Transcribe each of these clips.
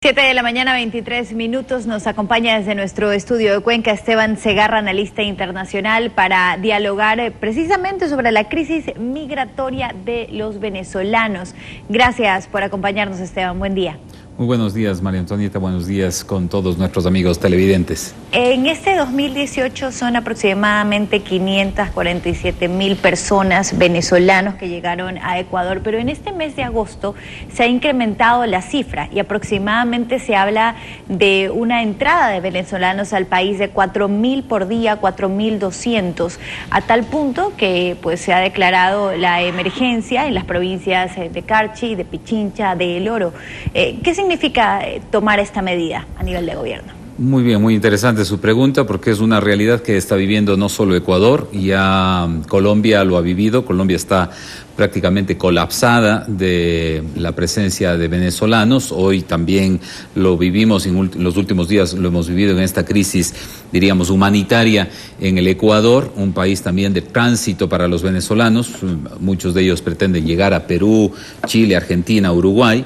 7 de la mañana, 23 minutos. Nos acompaña desde nuestro estudio de Cuenca Esteban Segarra, analista internacional, para dialogar precisamente sobre la crisis migratoria de los venezolanos. Gracias por acompañarnos, Esteban. Buen día. Muy buenos días, María Antonieta. Buenos días con todos nuestros amigos televidentes. En este 2018 son aproximadamente 547,000 personas venezolanos que llegaron a Ecuador, pero en este mes de agosto se ha incrementado la cifra y aproximadamente se habla de una entrada de venezolanos al país de 4,000 por día, 4,200, a tal punto que pues se ha declarado la emergencia en las provincias de Carchi, de Pichincha, de El Oro. ¿Qué significa tomar esta medida a nivel de gobierno? Muy bien, muy interesante su pregunta, porque es una realidad que está viviendo no solo Ecuador, ya Colombia lo ha vivido. Colombia está prácticamente colapsada de la presencia de venezolanos. Hoy también lo vivimos, en los últimos días lo hemos vivido en esta crisis, diríamos, humanitaria en el Ecuador, un país también de tránsito para los venezolanos. Muchos de ellos pretenden llegar a Perú, Chile, Argentina, Uruguay.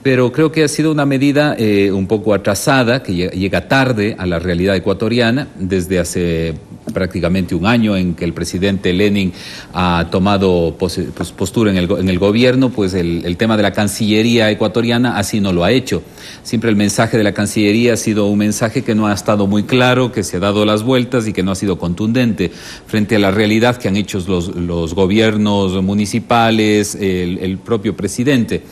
Pero creo que ha sido una medida un poco atrasada, que llega tarde a la realidad ecuatoriana, desde hace prácticamente un año en que el presidente Lenin ha tomado postura en el gobierno. Pues el tema de la Cancillería ecuatoriana así no lo ha hecho. Siempre el mensaje de la Cancillería ha sido un mensaje que no ha estado muy claro, que se ha dado las vueltas y que no ha sido contundente frente a la realidad que han hecho los gobiernos municipales, el propio presidente.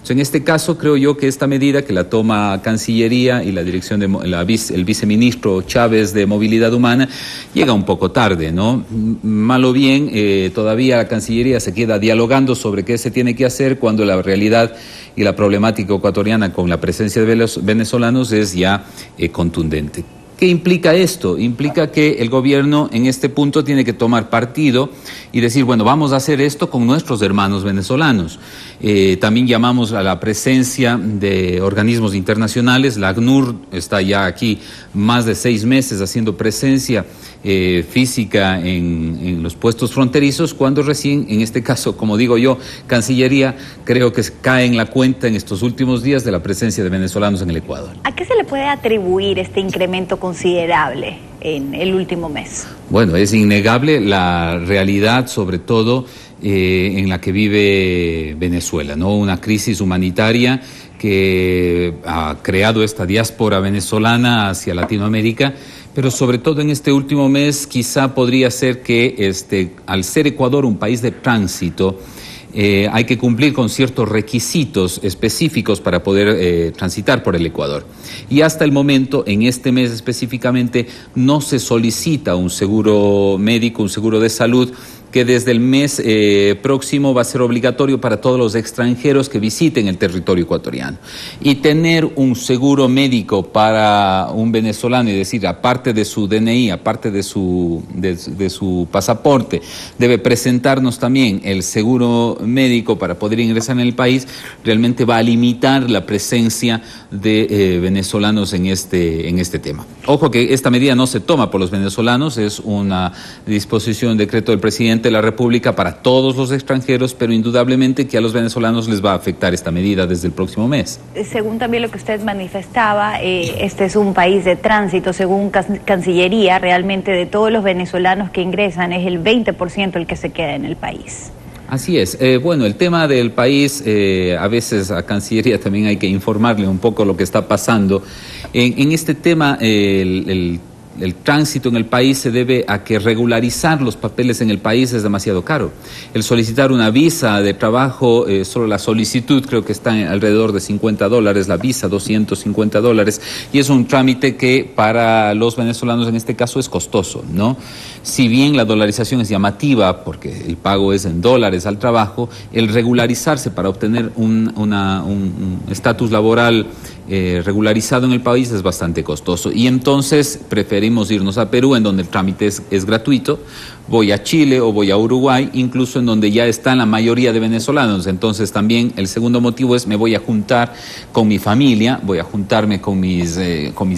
En este caso creo yo que esta medida que la toma Cancillería y la dirección de el viceministro Chávez de Movilidad Humana llega un poco tarde, ¿no? Mal o bien, todavía la Cancillería se queda dialogando sobre qué se tiene que hacer, cuando la realidad y la problemática ecuatoriana con la presencia de los venezolanos es ya contundente. ¿Qué implica esto? Implica que el gobierno en este punto tiene que tomar partido y decir, bueno, vamos a hacer esto con nuestros hermanos venezolanos. También llamamos a la presencia de organismos internacionales. La ACNUR está ya aquí más de 6 meses haciendo presencia física en los puestos fronterizos, cuando recién, en este caso, como digo yo, Cancillería, creo que cae en la cuenta en estos últimos días de la presencia de venezolanos en el Ecuador. ¿A qué se le puede atribuir este incremento considerable en el último mes? Bueno, es innegable la realidad, sobre todo en la que vive Venezuela, ¿no? Una crisis humanitaria que ha creado esta diáspora venezolana hacia Latinoamérica, pero sobre todo en este último mes quizá podría ser que al ser Ecuador un país de tránsito, hay que cumplir con ciertos requisitos específicos para poder transitar por el Ecuador. Y hasta el momento, en este mes específicamente, no se solicita un seguro médico, un seguro de salud, que desde el mes próximo va a ser obligatorio para todos los extranjeros que visiten el territorio ecuatoriano. Y tener un seguro médico para un venezolano, y decir, aparte de su DNI, aparte de su pasaporte, debe presentarnos también el seguro médico para poder ingresar en el país, realmente va a limitar la presencia de venezolanos en este tema. Ojo que esta medida no se toma por los venezolanos, es una disposición, un decreto del presidente de la República para todos los extranjeros, pero indudablemente que a los venezolanos les va a afectar esta medida desde el próximo mes. Según también lo que usted manifestaba, este es un país de tránsito. Según Cancillería, realmente de todos los venezolanos que ingresan es el 20% el que se queda en el país. Así es. Bueno, el tema del país, a veces a Cancillería también hay que informarle un poco lo que está pasando. En este tema, el tránsito en el país se debe a que regularizar los papeles en el país es demasiado caro. El solicitar una visa de trabajo, solo la solicitud creo que está alrededor de $50, la visa $250, y es un trámite que para los venezolanos en este caso es costoso, ¿no? Si bien la dolarización es llamativa, porque el pago es en dólares al trabajo, el regularizarse para obtener un estatus laboral regularizado en el país es bastante costoso, y entonces preferimos irnos a Perú, en donde el trámite es gratuito. Voy a Chile o voy a Uruguay, incluso en donde ya están la mayoría de venezolanos. Entonces también el segundo motivo es, me voy a juntar con mi familia, voy a juntarme con mis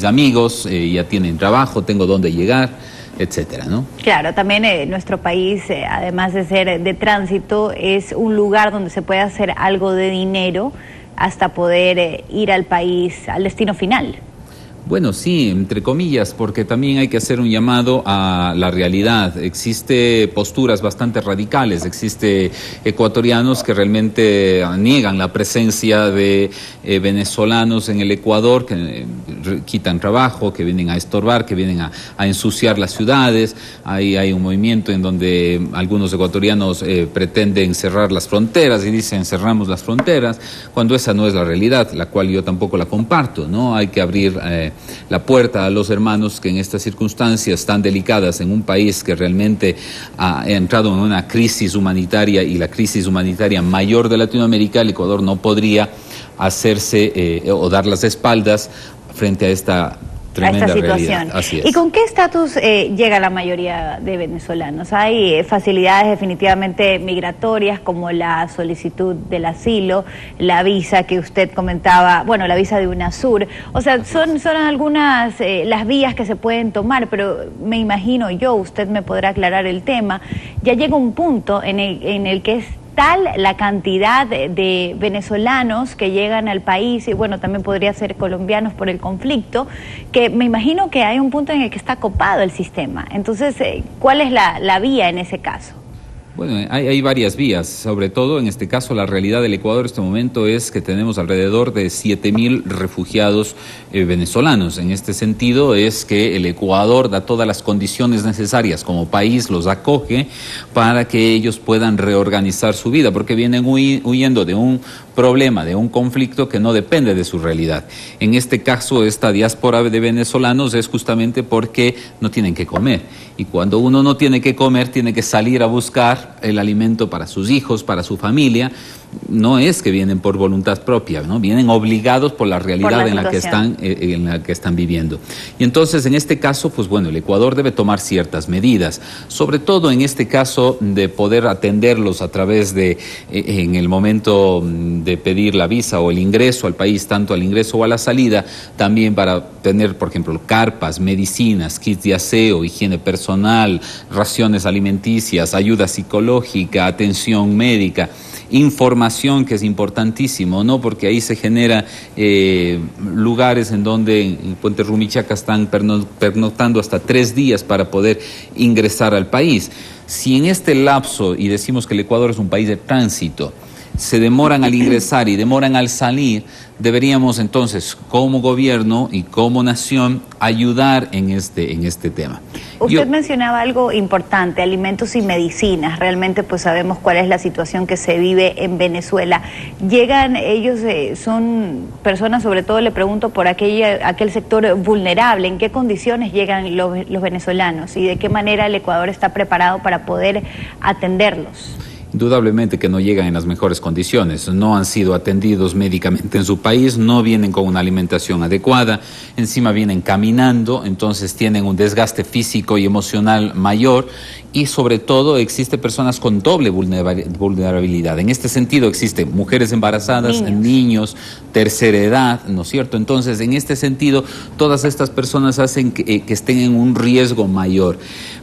amigos, ya tienen trabajo, tengo dónde llegar, etcétera, ¿no? Claro, también nuestro país, además de ser de tránsito, es un lugar donde se puede hacer algo de dinero hasta poder ir al país, al destino final. Bueno, sí, entre comillas, porque también hay que hacer un llamado a la realidad. Existe posturas bastante radicales, existe ecuatorianos que realmente niegan la presencia de venezolanos en el Ecuador, que quitan trabajo, que vienen a estorbar, que vienen a ensuciar las ciudades. Hay un movimiento en donde algunos ecuatorianos pretenden cerrar las fronteras y dicen cerramos las fronteras, cuando esa no es la realidad, la cual yo tampoco la comparto, ¿no? Hay que abrir la puerta a los hermanos que en estas circunstancias tan delicadas, en un país que realmente ha entrado en una crisis humanitaria y la crisis humanitaria mayor de Latinoamérica, el Ecuador no podría hacerse o dar las espaldas frente a esta tremenda situación. Así es. ¿Y con qué estatus llega la mayoría de venezolanos? ¿Hay facilidades definitivamente migratorias como la solicitud del asilo, la visa que usted comentaba, bueno, la visa de UNASUR? O sea, son algunas las vías que se pueden tomar, pero me imagino yo, usted me podrá aclarar el tema, ya llega un punto en el que es tal la cantidad de venezolanos que llegan al país, y bueno, también podría ser colombianos por el conflicto, que me imagino que hay un punto en el que está copado el sistema. Entonces, ¿cuál es la vía en ese caso? Bueno, hay varias vías, sobre todo en este caso la realidad del Ecuador en este momento es que tenemos alrededor de 7.000 refugiados venezolanos. En este sentido es que el Ecuador da todas las condiciones necesarias como país, los acoge para que ellos puedan reorganizar su vida, porque vienen huyendo de un problema, de un conflicto que no depende de su realidad. En este caso, esta diáspora de venezolanos es justamente porque no tienen que comer. Y cuando uno no tiene que comer, tiene que salir a buscar el alimento para sus hijos, para su familia. No es que vienen por voluntad propia, ¿no? Vienen obligados por la realidad en la que están viviendo. Y entonces, en este caso, pues bueno, el Ecuador debe tomar ciertas medidas, sobre todo en este caso de poder atenderlos a través de, en el momento de pedir la visa o el ingreso al país, tanto al ingreso o a la salida, también para tener, por ejemplo, carpas, medicinas, kits de aseo, higiene personal, raciones alimenticias, ayuda psicológica, atención médica, información, que es importantísimo, ¿no? Porque ahí se genera lugares en donde en Puente Rumichaca están pernoctando hasta 3 días para poder ingresar al país. Si en este lapso, y decimos que el Ecuador es un país de tránsito, se demoran al ingresar y demoran al salir, deberíamos entonces, como gobierno y como nación, ayudar en este tema. Usted mencionaba algo importante, alimentos y medicinas. Realmente pues sabemos cuál es la situación que se vive en Venezuela. Llegan ellos, son personas, sobre todo le pregunto por aquel sector vulnerable. ¿En qué condiciones llegan los venezolanos y de qué manera el Ecuador está preparado para poder atenderlos? Indudablemente que no llegan en las mejores condiciones, no han sido atendidos médicamente en su país, no vienen con una alimentación adecuada, encima vienen caminando, entonces tienen un desgaste físico y emocional mayor y sobre todo existe personas con doble vulnerabilidad. En este sentido existen mujeres embarazadas, niños, tercera edad, ¿no es cierto? Entonces, en este sentido, todas estas personas hacen que estén en un riesgo mayor.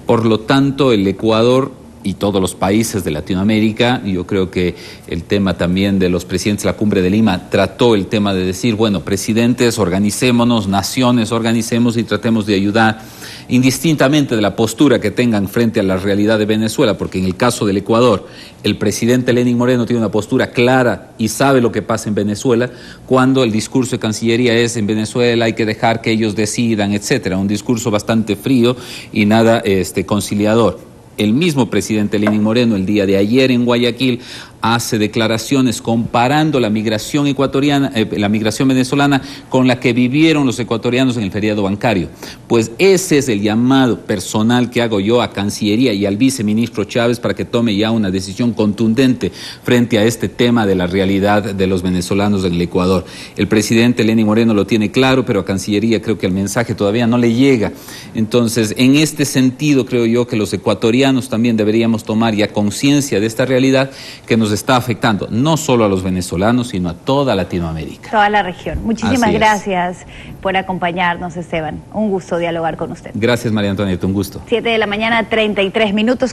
Por lo tanto, el Ecuador y todos los países de Latinoamérica, yo creo que el tema también de los presidentes de la Cumbre de Lima trató el tema de decir, bueno, presidentes, organicémonos, naciones, organicemos y tratemos de ayudar, indistintamente de la postura que tengan frente a la realidad de Venezuela, porque en el caso del Ecuador, el presidente Lenín Moreno tiene una postura clara y sabe lo que pasa en Venezuela, cuando el discurso de Cancillería es en Venezuela hay que dejar que ellos decidan, etcétera, un discurso bastante frío y nada conciliador. El mismo presidente Lenín Moreno el día de ayer en Guayaquil hace declaraciones comparando la migración ecuatoriana, la migración venezolana con la que vivieron los ecuatorianos en el feriado bancario. Pues ese es el llamado personal que hago yo a Cancillería y al viceministro Chávez para que tome ya una decisión contundente frente a este tema de la realidad de los venezolanos en el Ecuador. El presidente Lenín Moreno lo tiene claro, pero a Cancillería creo que el mensaje todavía no le llega. Entonces, en este sentido creo yo que los ecuatorianos también deberíamos tomar ya conciencia de esta realidad que nos está afectando no solo a los venezolanos, sino a toda Latinoamérica. Toda la región. Muchísimas gracias por acompañarnos, Esteban. Un gusto dialogar con usted. Gracias, María Antonieta, un gusto. 7 de la mañana, 33 minutos.